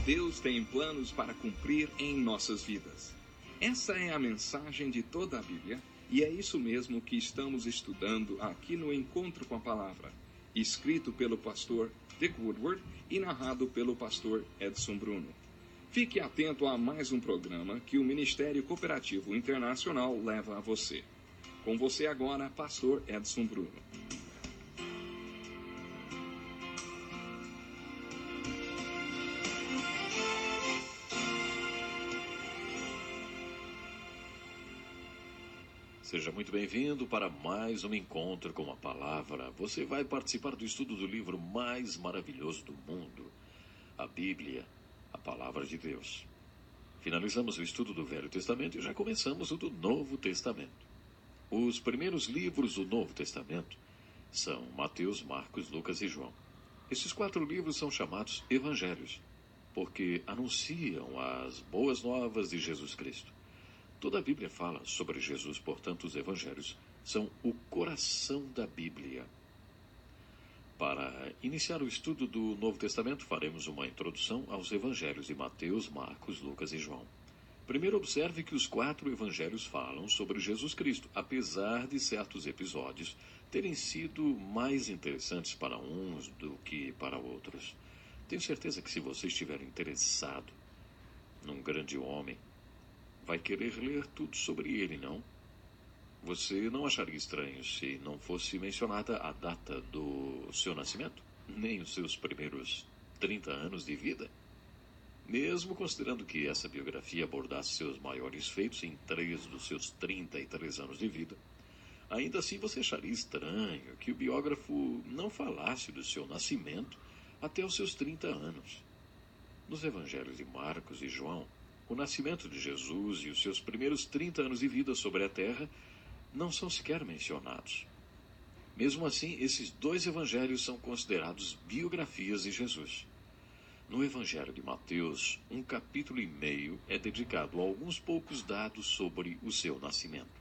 Deus tem planos para cumprir em nossas vidas. Essa é a mensagem de toda a Bíblia, e é isso mesmo que estamos estudando aqui no Encontro com a Palavra, escrito pelo pastor Dick Woodward e narrado pelo pastor Edson Bruno. Fique atento a mais um programa que o Ministério Cooperativo Internacional leva a você. Com você agora, pastor Edson Bruno. Seja muito bem-vindo para mais um Encontro com a Palavra. Você vai participar do estudo do livro mais maravilhoso do mundo, a Bíblia, a Palavra de Deus. Finalizamos o estudo do Velho Testamento e já começamos o do Novo Testamento. Os primeiros livros do Novo Testamento são Mateus, Marcos, Lucas e João. Esses 4 livros são chamados Evangelhos, porque anunciam as boas novas de Jesus Cristo. Toda a Bíblia fala sobre Jesus, portanto, os Evangelhos são o coração da Bíblia. Para iniciar o estudo do Novo Testamento, faremos uma introdução aos Evangelhos de Mateus, Marcos, Lucas e João. Primeiro, observe que os 4 Evangelhos falam sobre Jesus Cristo, apesar de certos episódios terem sido mais interessantes para uns do que para outros. Tenho certeza que se você estiver interessado num grande homem, vai querer ler tudo sobre ele, não? Você não acharia estranho se não fosse mencionada a data do seu nascimento, nem os seus primeiros 30 anos de vida? Mesmo considerando que essa biografia abordasse seus maiores feitos em 3 dos seus 33 anos de vida, ainda assim você acharia estranho que o biógrafo não falasse do seu nascimento até os seus 30 anos. Nos evangelhos de Marcos e João, o nascimento de Jesus e os seus primeiros 30 anos de vida sobre a terra não são sequer mencionados. Mesmo assim, esses 2 evangelhos são considerados biografias de Jesus. No evangelho de Mateus, 1 capítulo e meio é dedicado a alguns poucos dados sobre o seu nascimento.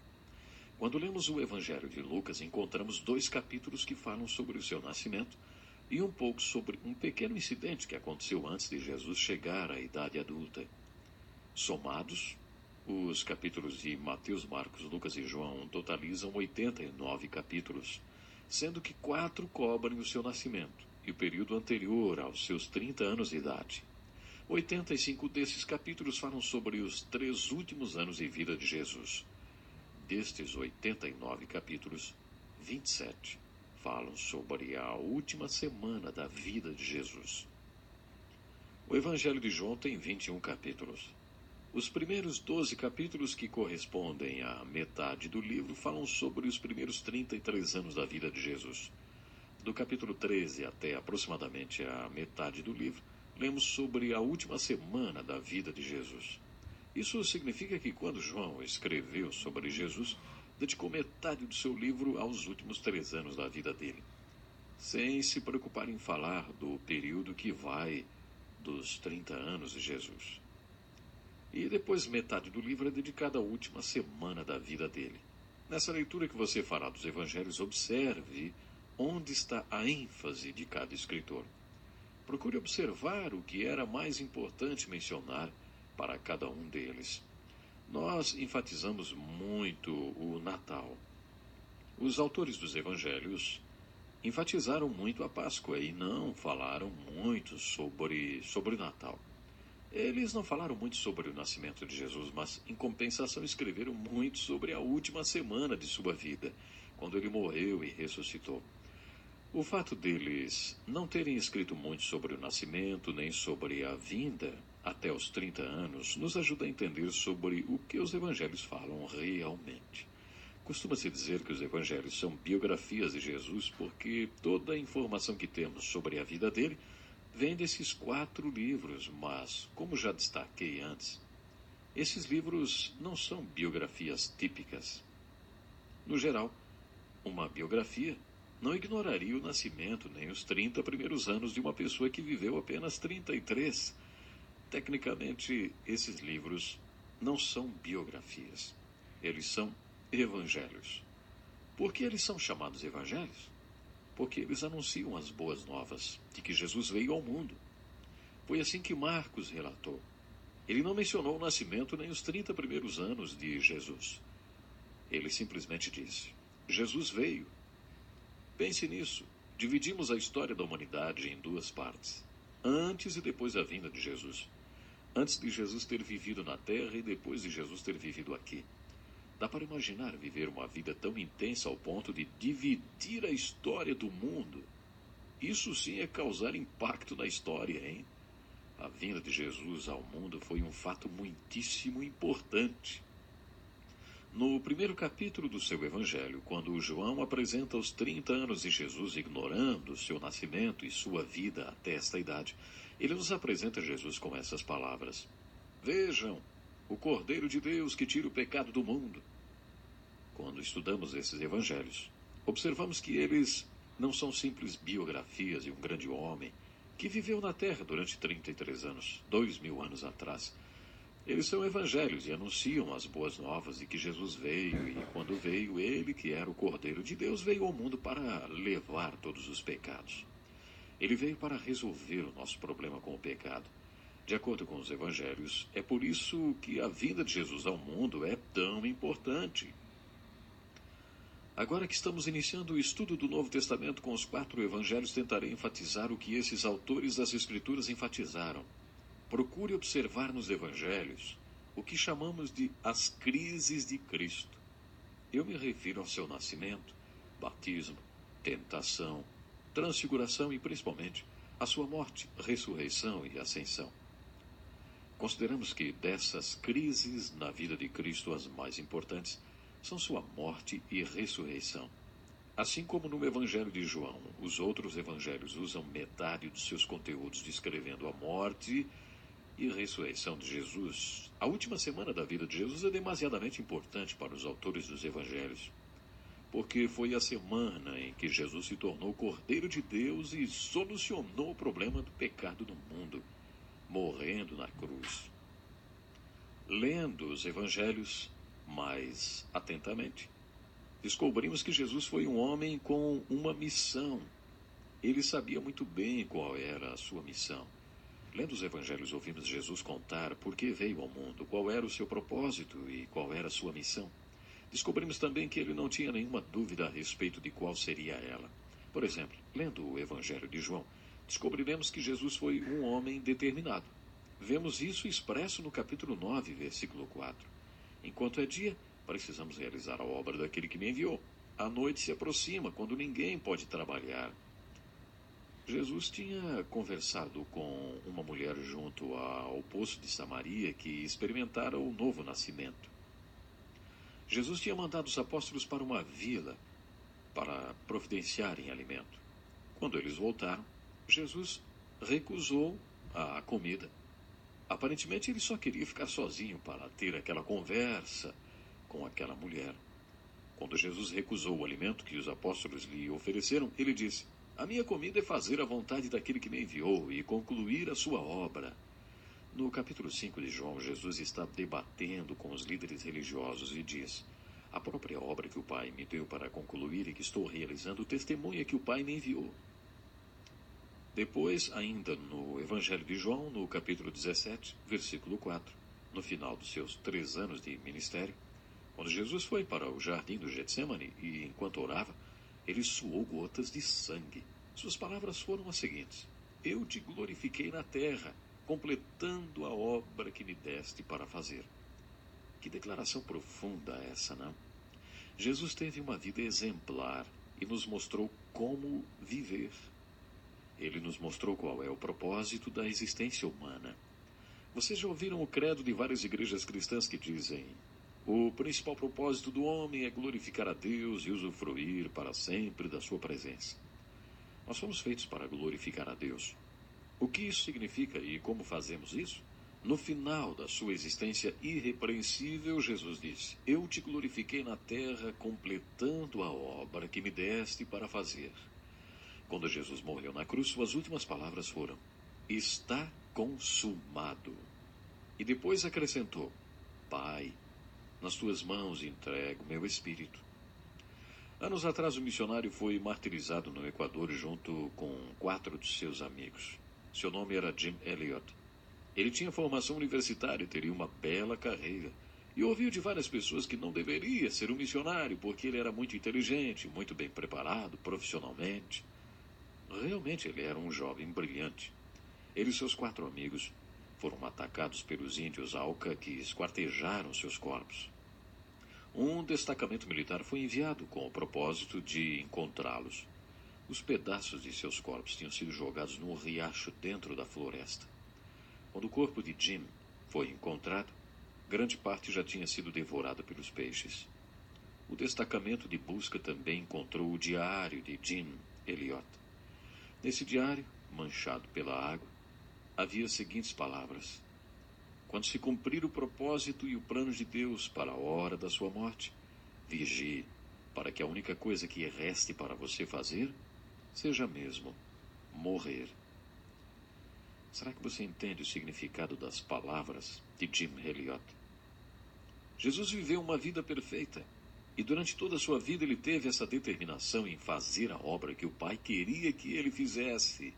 Quando lemos o evangelho de Lucas, encontramos 2 capítulos que falam sobre o seu nascimento e um pouco sobre um pequeno incidente que aconteceu antes de Jesus chegar à idade adulta. Somados, os capítulos de Mateus, Marcos, Lucas e João totalizam 89 capítulos, sendo que 4 cobrem o seu nascimento e o período anterior aos seus 30 anos de idade. 85 desses capítulos falam sobre os 3 últimos anos de vida de Jesus. Destes 89 capítulos, 27 falam sobre a última semana da vida de Jesus. O Evangelho de João tem 21 capítulos. Os primeiros 12 capítulos, que correspondem à metade do livro, falam sobre os primeiros 33 anos da vida de Jesus. Do capítulo 13 até aproximadamente a metade do livro, lemos sobre a última semana da vida de Jesus. Isso significa que quando João escreveu sobre Jesus, dedicou metade do seu livro aos últimos 3 anos da vida dele, sem se preocupar em falar do período que vai dos 30 anos de Jesus. E depois metade do livro é dedicada à última semana da vida dele. Nessa leitura que você fará dos evangelhos, observe onde está a ênfase de cada escritor. Procure observar o que era mais importante mencionar para cada um deles. Nós enfatizamos muito o Natal. Os autores dos evangelhos enfatizaram muito a Páscoa e não falaram muito sobre o Natal. Eles não falaram muito sobre o nascimento de Jesus, mas, em compensação, escreveram muito sobre a última semana de sua vida, quando ele morreu e ressuscitou. O fato deles não terem escrito muito sobre o nascimento, nem sobre a vinda até os 30 anos, nos ajuda a entender sobre o que os evangelhos falam realmente. Costuma-se dizer que os evangelhos são biografias de Jesus porque toda a informação que temos sobre a vida dele vem desses 4 livros, mas, como já destaquei antes, esses livros não são biografias típicas. No geral, uma biografia não ignoraria o nascimento nem os 30 primeiros anos de uma pessoa que viveu apenas 33. Tecnicamente, esses livros não são biografias. Eles são evangelhos. Por que eles são chamados evangelhos? Porque eles anunciam as boas novas de que Jesus veio ao mundo. Foi assim que Marcos relatou. Ele não mencionou o nascimento nem os 30 primeiros anos de Jesus. Ele simplesmente disse: Jesus veio. Pense nisso. Dividimos a história da humanidade em duas partes: antes e depois da vinda de Jesus. Antes de Jesus ter vivido na Terra e depois de Jesus ter vivido aqui. Dá para imaginar viver uma vida tão intensa ao ponto de dividir a história do mundo? Isso sim é causar impacto na história, hein? A vinda de Jesus ao mundo foi um fato muitíssimo importante. No primeiro capítulo do seu evangelho, quando João apresenta os 30 anos de Jesus ignorando seu nascimento e sua vida até esta idade, ele nos apresenta Jesus com essas palavras: Vejam, o Cordeiro de Deus que tira o pecado do mundo. Quando estudamos esses evangelhos, observamos que eles não são simples biografias de um grande homem que viveu na Terra durante 33 anos, 2000 anos atrás. Eles são evangelhos e anunciam as boas novas de que Jesus veio, e quando veio, ele, que era o Cordeiro de Deus, veio ao mundo para levar todos os pecados. Ele veio para resolver o nosso problema com o pecado. De acordo com os evangelhos, é por isso que a vinda de Jesus ao mundo é tão importante. Agora que estamos iniciando o estudo do Novo Testamento com os 4 evangelhos, tentarei enfatizar o que esses autores das Escrituras enfatizaram. Procure observar nos evangelhos o que chamamos de as crises de Cristo. Eu me refiro ao seu nascimento, batismo, tentação, transfiguração e, principalmente, a sua morte, ressurreição e ascensão. Consideramos que dessas crises na vida de Cristo, as mais importantes são sua morte e ressurreição. Assim como no Evangelho de João, os outros evangelhos usam metade dos seus conteúdos descrevendo a morte e ressurreição de Jesus. A última semana da vida de Jesus é demasiadamente importante para os autores dos evangelhos, porque foi a semana em que Jesus se tornou Cordeiro de Deus e solucionou o problema do pecado do mundo, morrendo na cruz. Lendo os evangelhos mais atentamente, descobrimos que Jesus foi um homem com uma missão. Ele sabia muito bem qual era a sua missão. Lendo os evangelhos, ouvimos Jesus contar por que veio ao mundo, qual era o seu propósito e qual era a sua missão. Descobrimos também que ele não tinha nenhuma dúvida a respeito de qual seria ela. Por exemplo, lendo o evangelho de João, descobriremos que Jesus foi um homem determinado. Vemos isso expresso no capítulo 9, versículo 4. Enquanto é dia, precisamos realizar a obra daquele que me enviou. A noite se aproxima, quando ninguém pode trabalhar. Jesus tinha conversado com uma mulher junto ao poço de Samaria que experimentara o novo nascimento. Jesus tinha mandado os apóstolos para uma vila para providenciarem alimento. Quando eles voltaram, Jesus recusou a comida. Aparentemente, ele só queria ficar sozinho para ter aquela conversa com aquela mulher. Quando Jesus recusou o alimento que os apóstolos lhe ofereceram, ele disse: A minha comida é fazer a vontade daquele que me enviou e concluir a sua obra. No capítulo 5 de João, Jesus está debatendo com os líderes religiosos e diz: A própria obra que o Pai me deu para concluir e que estou realizando testemunha que o Pai me enviou. Depois, ainda no Evangelho de João, no capítulo 17, versículo 4, no final dos seus 3 anos de ministério, quando Jesus foi para o jardim do Getsêmani e, enquanto orava, ele suou gotas de sangue. Suas palavras foram as seguintes: Eu te glorifiquei na terra, completando a obra que me deste para fazer. Que declaração profunda essa, não? Jesus teve uma vida exemplar e nos mostrou como viver. Ele nos mostrou qual é o propósito da existência humana. Vocês já ouviram o credo de várias igrejas cristãs que dizem: o principal propósito do homem é glorificar a Deus e usufruir para sempre da sua presença. Nós fomos feitos para glorificar a Deus. O que isso significa e como fazemos isso? No final da sua existência irrepreensível, Jesus disse: Eu te glorifiquei na terra, completando a obra que me deste para fazer. Quando Jesus morreu na cruz, suas últimas palavras foram: Está consumado. E depois acrescentou: Pai, nas tuas mãos entrego meu espírito. Anos atrás, o missionário foi martirizado no Equador junto com 4 de seus amigos. Seu nome era Jim Elliot. Ele tinha formação universitária e teria uma bela carreira. E ouviu de várias pessoas que não deveria ser um missionário, porque ele era muito inteligente, muito bem preparado profissionalmente. Realmente ele era um jovem brilhante. Ele e seus 4 amigos foram atacados pelos índios Auca, que esquartejaram seus corpos. Um destacamento militar foi enviado com o propósito de encontrá-los. Os pedaços de seus corpos tinham sido jogados num riacho dentro da floresta. Quando o corpo de Jim foi encontrado, grande parte já tinha sido devorada pelos peixes. O destacamento de busca também encontrou o diário de Jim Elliot. Nesse diário, manchado pela água, havia as seguintes palavras: quando se cumprir o propósito e o plano de Deus para a hora da sua morte, vigie, para que a única coisa que reste para você fazer seja mesmo morrer. Será que você entende o significado das palavras de Jim Elliot? Jesus viveu uma vida perfeita, e durante toda a sua vida ele teve essa determinação em fazer a obra que o Pai queria que ele fizesse.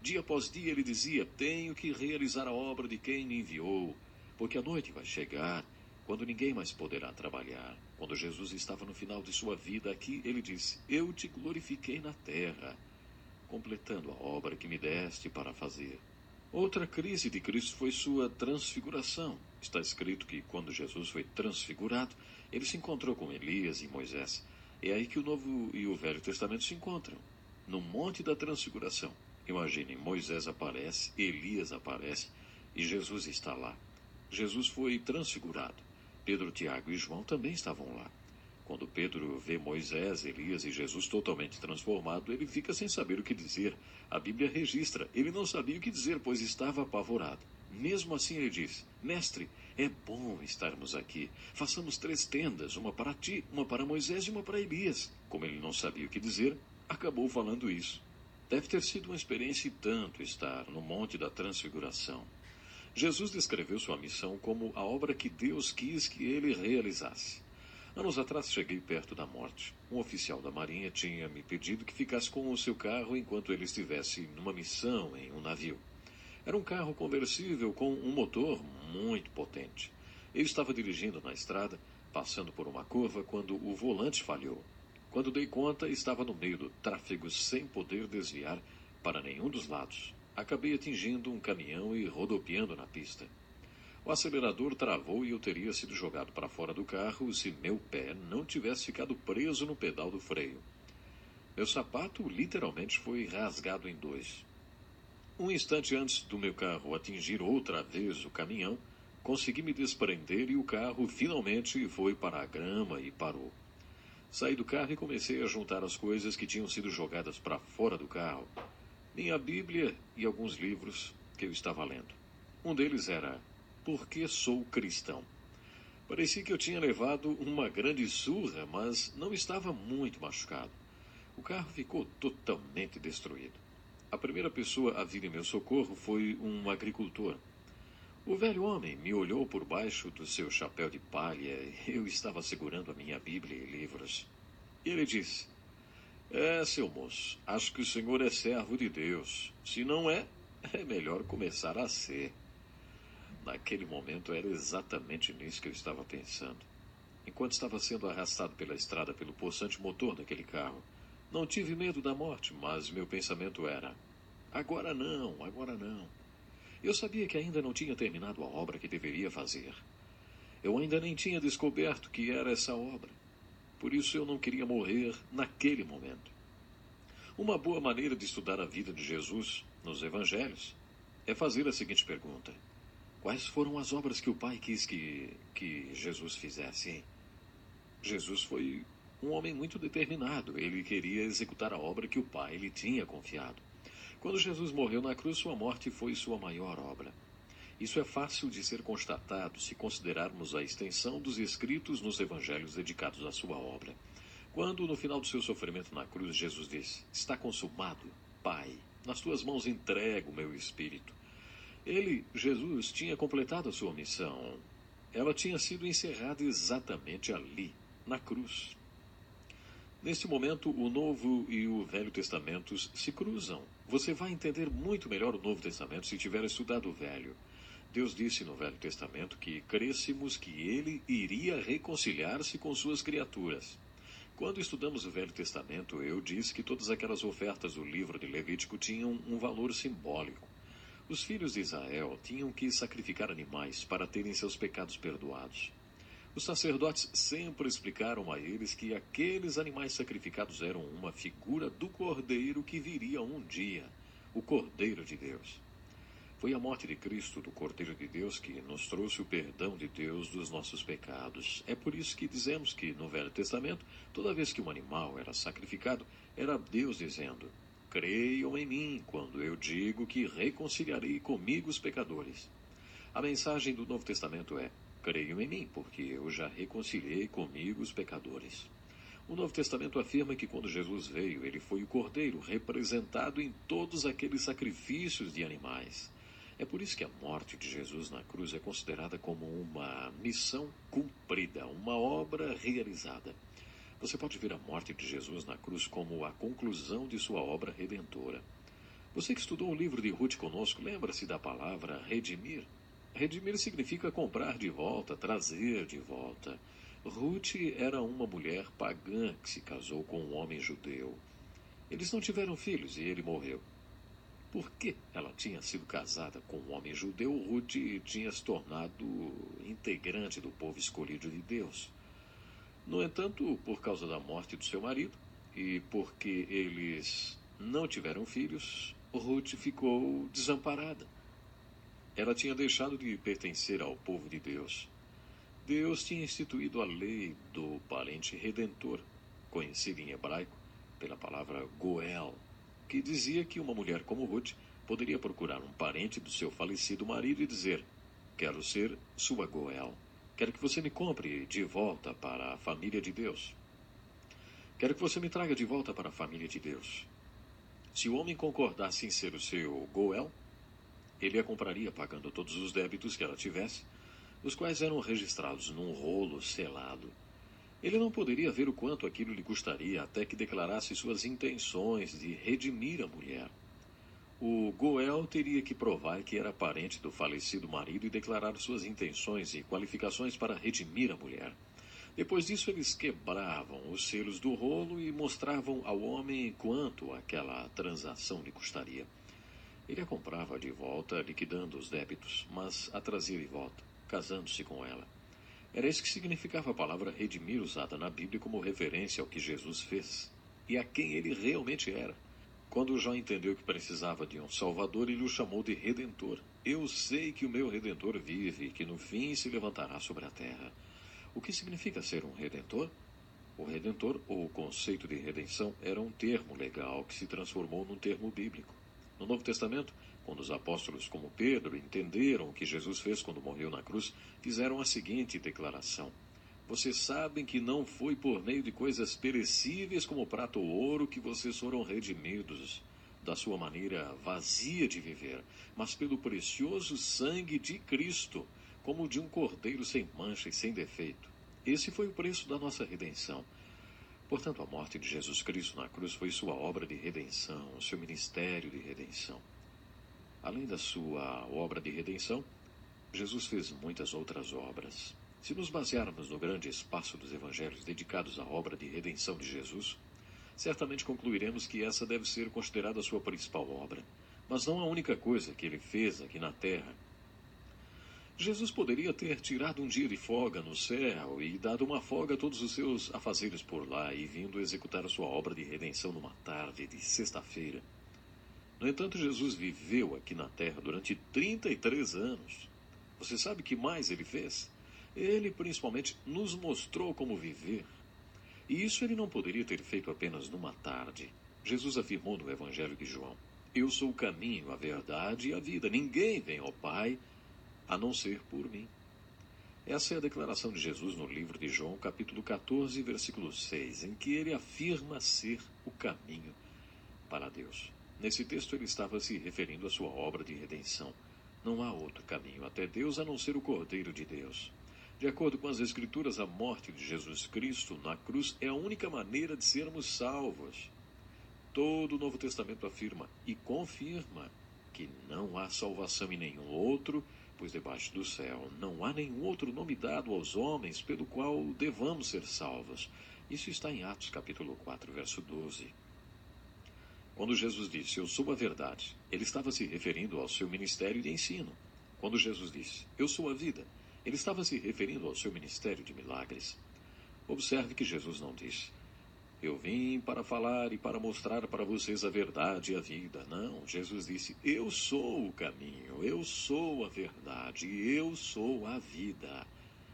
Dia após dia ele dizia: tenho que realizar a obra de quem me enviou, porque a noite vai chegar, quando ninguém mais poderá trabalhar. Quando Jesus estava no final de sua vida aqui, ele disse: eu te glorifiquei na terra, completando a obra que me deste para fazer. Outra crise de Cristo foi sua transfiguração. Está escrito que quando Jesus foi transfigurado, ele se encontrou com Elias e Moisés. É aí que o Novo e o Velho Testamento se encontram, no Monte da Transfiguração. Imaginem, Moisés aparece, Elias aparece e Jesus está lá. Jesus foi transfigurado. Pedro, Tiago e João também estavam lá. Quando Pedro vê Moisés, Elias e Jesus totalmente transformado, ele fica sem saber o que dizer. A Bíblia registra, ele não sabia o que dizer, pois estava apavorado. Mesmo assim ele diz: mestre, é bom estarmos aqui. Façamos 3 tendas, uma para ti, uma para Moisés e uma para Elias. Como ele não sabia o que dizer, acabou falando isso. Deve ter sido uma experiência e tanto estar no Monte da Transfiguração. Jesus descreveu sua missão como a obra que Deus quis que ele realizasse. Anos atrás cheguei perto da morte. Um oficial da Marinha tinha me pedido que ficasse com o seu carro enquanto ele estivesse numa missão em um navio. Era um carro conversível com um motor muito potente. Eu estava dirigindo na estrada, passando por uma curva, quando o volante falhou. Quando dei conta, estava no meio do tráfego sem poder desviar para nenhum dos lados. Acabei atingindo um caminhão e rodopiando na pista. O acelerador travou e eu teria sido jogado para fora do carro se meu pé não tivesse ficado preso no pedal do freio. Meu sapato literalmente foi rasgado em 2. Um instante antes do meu carro atingir outra vez o caminhão, consegui me desprender e o carro finalmente foi para a grama e parou. Saí do carro e comecei a juntar as coisas que tinham sido jogadas para fora do carro. Minha Bíblia e alguns livros que eu estava lendo. Um deles era Por que Sou Cristão? Parecia que eu tinha levado uma grande surra, mas não estava muito machucado. O carro ficou totalmente destruído. A primeira pessoa a vir em meu socorro foi um agricultor. O velho homem me olhou por baixo do seu chapéu de palha. Eu estava segurando a minha Bíblia e livros. E ele disse: seu moço, acho que o senhor é servo de Deus. Se não é, é melhor começar a ser. Naquele momento era exatamente nisso que eu estava pensando. Enquanto estava sendo arrastado pela estrada pelo possante motor daquele carro, não tive medo da morte, mas meu pensamento era: agora não, agora não. Eu sabia que ainda não tinha terminado a obra que deveria fazer. Eu ainda nem tinha descoberto que era essa obra. Por isso eu não queria morrer naquele momento. Uma boa maneira de estudar a vida de Jesus nos Evangelhos é fazer a seguinte pergunta: quais foram as obras que o Pai quis que Jesus fizesse, hein? Jesus foi um homem muito determinado. Ele queria executar a obra que o Pai lhe tinha confiado. Quando Jesus morreu na cruz, sua morte foi sua maior obra. Isso é fácil de ser constatado se considerarmos a extensão dos escritos nos evangelhos dedicados à sua obra. Quando, no final do seu sofrimento na cruz, Jesus disse: está consumado, Pai, nas tuas mãos entrego o meu espírito. Ele, Jesus, tinha completado a sua missão. Ela tinha sido encerrada exatamente ali, na cruz. Neste momento, o Novo e o Velho Testamentos se cruzam. Você vai entender muito melhor o Novo Testamento se tiver estudado o Velho. Deus disse no Velho Testamento que crêssemos que ele iria reconciliar-se com suas criaturas. Quando estudamos o Velho Testamento, eu disse que todas aquelas ofertas do livro de Levítico tinham um valor simbólico. Os filhos de Israel tinham que sacrificar animais para terem seus pecados perdoados. Os sacerdotes sempre explicaram a eles que aqueles animais sacrificados eram uma figura do Cordeiro que viria um dia, o Cordeiro de Deus. Foi a morte de Cristo, do Cordeiro de Deus, que nos trouxe o perdão de Deus dos nossos pecados. É por isso que dizemos que, no Velho Testamento, toda vez que um animal era sacrificado, era Deus dizendo: creiam em mim, quando eu digo que reconciliarei comigo os pecadores. A mensagem do Novo Testamento é: creiam em mim, porque eu já reconciliei comigo os pecadores. O Novo Testamento afirma que quando Jesus veio, ele foi o Cordeiro representado em todos aqueles sacrifícios de animais. É por isso que a morte de Jesus na cruz é considerada como uma missão cumprida, uma obra realizada. Você pode ver a morte de Jesus na cruz como a conclusão de sua obra redentora. Você que estudou o livro de Ruth conosco, lembra-se da palavra redimir? Redimir significa comprar de volta, trazer de volta. Ruth era uma mulher pagã que se casou com um homem judeu. Eles não tiveram filhos e ele morreu. Porque ela tinha sido casada com um homem judeu, Ruth tinha se tornado integrante do povo escolhido de Deus. No entanto, por causa da morte do seu marido e porque eles não tiveram filhos, Ruth ficou desamparada. Ela tinha deixado de pertencer ao povo de Deus. Deus tinha instituído a lei do parente redentor, conhecida em hebraico pela palavra Goel, que dizia que uma mulher como Ruth poderia procurar um parente do seu falecido marido e dizer: quero ser sua Goel. Quero que você me compre de volta para a família de Deus. Quero que você me traga de volta para a família de Deus. Se o homem concordasse em ser o seu Goel, ele a compraria pagando todos os débitos que ela tivesse, os quais eram registrados num rolo selado. Ele não poderia ver o quanto aquilo lhe custaria até que declarasse suas intenções de redimir a mulher. O Goel teria que provar que era parente do falecido marido e declarar suas intenções e qualificações para redimir a mulher. Depois disso, eles quebravam os selos do rolo e mostravam ao homem quanto aquela transação lhe custaria. Ele a comprava de volta, liquidando os débitos, mas a trazia de volta, casando-se com ela. Era isso que significava a palavra redimir, usada na Bíblia como referência ao que Jesus fez e a quem ele realmente era. Quando Jó entendeu que precisava de um Salvador, ele o chamou de Redentor. Eu sei que o meu Redentor vive e que no fim se levantará sobre a terra. O que significa ser um Redentor? O Redentor, ou o conceito de redenção, era um termo legal que se transformou num termo bíblico. No Novo Testamento, quando os apóstolos como Pedro entenderam o que Jesus fez quando morreu na cruz, fizeram a seguinte declaração: vocês sabem que não foi por meio de coisas perecíveis como prata ou ouro que vocês foram redimidos da sua maneira vazia de viver, mas pelo precioso sangue de Cristo, como o de um cordeiro sem mancha e sem defeito. Esse foi o preço da nossa redenção. Portanto, a morte de Jesus Cristo na cruz foi sua obra de redenção, o seu ministério de redenção. Além da sua obra de redenção, Jesus fez muitas outras obras. Se nos basearmos no grande espaço dos evangelhos dedicados à obra de redenção de Jesus, certamente concluiremos que essa deve ser considerada a sua principal obra, mas não a única coisa que ele fez aqui na terra. Jesus poderia ter tirado um dia de folga no céu e dado uma folga a todos os seus afazeres por lá e vindo executar a sua obra de redenção numa tarde de sexta-feira. No entanto, Jesus viveu aqui na terra durante 33 anos. Você sabe o que mais ele fez? Ele, principalmente, nos mostrou como viver. E isso ele não poderia ter feito apenas numa tarde. Jesus afirmou no Evangelho de João: eu sou o caminho, a verdade e a vida. Ninguém vem ao Pai a não ser por mim. Essa é a declaração de Jesus no livro de João, capítulo 14, versículo 6, em que ele afirma ser o caminho para Deus. Nesse texto ele estava se referindo à sua obra de redenção. Não há outro caminho até Deus a não ser o Cordeiro de Deus. De acordo com as Escrituras, a morte de Jesus Cristo na cruz é a única maneira de sermos salvos. Todo o Novo Testamento afirma e confirma que não há salvação em nenhum outro, pois debaixo do céu não há nenhum outro nome dado aos homens pelo qual devamos ser salvos. Isso está em Atos capítulo 4, verso 12. Quando Jesus disse, eu sou a verdade, ele estava se referindo ao seu ministério de ensino. Quando Jesus disse, eu sou a vida, ele estava se referindo ao seu ministério de milagres. Observe que Jesus não disse, eu vim para falar e para mostrar para vocês a verdade e a vida. Não, Jesus disse, eu sou o caminho, eu sou a verdade e eu sou a vida.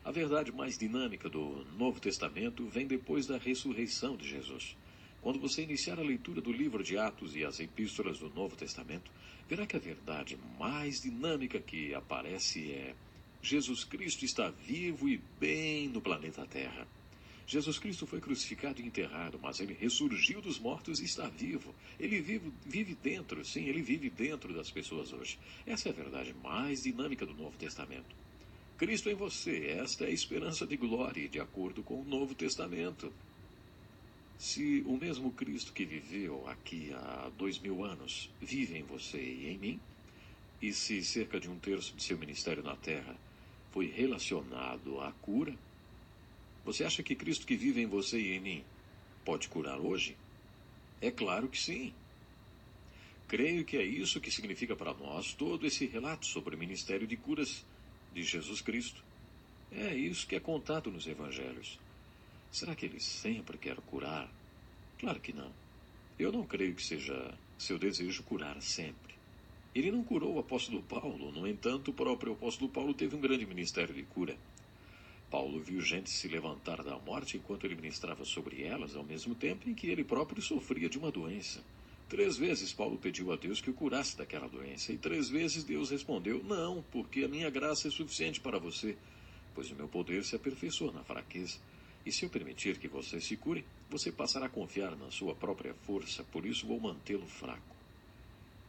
A verdade mais dinâmica do Novo Testamento vem depois da ressurreição de Jesus. Quando você iniciar a leitura do livro de Atos e as epístolas do Novo Testamento, verá que a verdade mais dinâmica que aparece é Jesus Cristo está vivo e bem no planeta Terra. Jesus Cristo foi crucificado e enterrado, mas ele ressurgiu dos mortos e está vivo. Ele vive dentro, sim, ele vive dentro das pessoas hoje. Essa é a verdade mais dinâmica do Novo Testamento. Cristo em você, esta é a esperança de glória, de acordo com o Novo Testamento. Se o mesmo Cristo que viveu aqui há 2000 anos vive em você e em mim, e se cerca de 1/3 de seu ministério na Terra foi relacionado à cura, você acha que Cristo que vive em você e em mim pode curar hoje? É claro que sim. Creio que é isso que significa para nós todo esse relato sobre o ministério de curas de Jesus Cristo. É isso que é contado nos evangelhos. Será que ele sempre quer curar? Claro que não. Eu não creio que seja seu desejo curar sempre. Ele não curou o apóstolo Paulo, no entanto, o próprio apóstolo Paulo teve um grande ministério de cura. Paulo viu gente se levantar da morte enquanto ele ministrava sobre elas, ao mesmo tempo em que ele próprio sofria de uma doença. 3 vezes Paulo pediu a Deus que o curasse daquela doença, e 3 vezes Deus respondeu, não, porque a minha graça é suficiente para você, pois o meu poder se aperfeiçoa na fraqueza. E se eu permitir que você se cure, você passará a confiar na sua própria força, por isso vou mantê-lo fraco.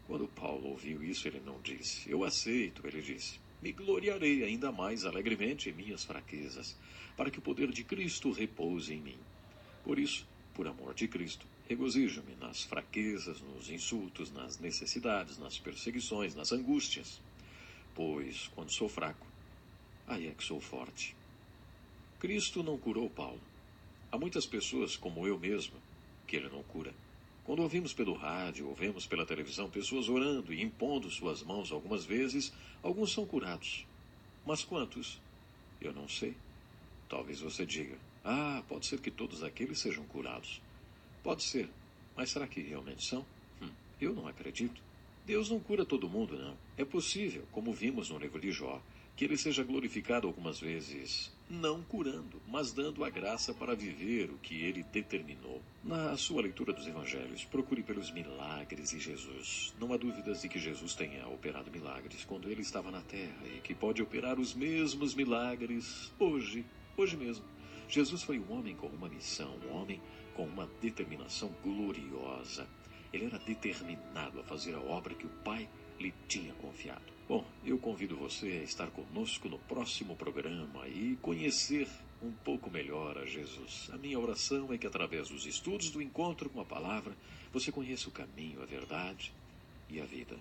Quando Paulo ouviu isso, ele não disse, eu aceito, ele disse, me gloriarei ainda mais alegremente em minhas fraquezas, para que o poder de Cristo repouse em mim. Por isso, por amor de Cristo, regozijo-me nas fraquezas, nos insultos, nas necessidades, nas perseguições, nas angústias. Pois, quando sou fraco, aí é que sou forte. Cristo não curou Paulo. Há muitas pessoas, como eu mesmo, que ele não cura. Quando ouvimos pelo rádio, ou vemos pela televisão pessoas orando e impondo suas mãos algumas vezes, alguns são curados. Mas quantos? Eu não sei. Talvez você diga, pode ser que todos aqueles sejam curados. Pode ser, mas será que realmente são? Eu não acredito. Deus não cura todo mundo, não. É possível, como vimos no livro de Jó, que ele seja glorificado algumas vezes, não curando, mas dando a graça para viver o que ele determinou. Na sua leitura dos evangelhos, procure pelos milagres de Jesus. Não há dúvidas de que Jesus tenha operado milagres quando ele estava na terra e que pode operar os mesmos milagres hoje mesmo. Jesus foi um homem com uma missão, um homem com uma determinação gloriosa. Ele era determinado a fazer a obra que o Pai lhe tinha confiado. Bom, eu convido você a estar conosco no próximo programa e conhecer um pouco melhor a Jesus. A minha oração é que através dos estudos do encontro com a palavra, você conheça o caminho, a verdade e a vida.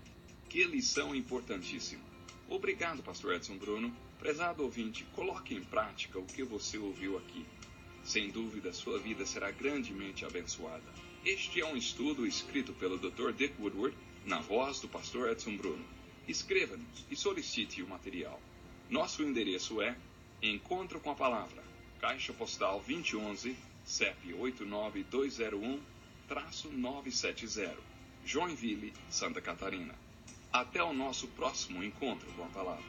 Que lição importantíssima. Obrigado, pastor Edson Bruno. Prezado ouvinte, coloque em prática o que você ouviu aqui. Sem dúvida, sua vida será grandemente abençoada. Este é um estudo escrito pelo Dr. Dick Woodward, na voz do pastor Edson Bruno. Escreva-nos e solicite o material. Nosso endereço é Encontro com a Palavra, Caixa Postal 2011, CEP 89201-970, Joinville, Santa Catarina. Até o nosso próximo encontro com a Palavra.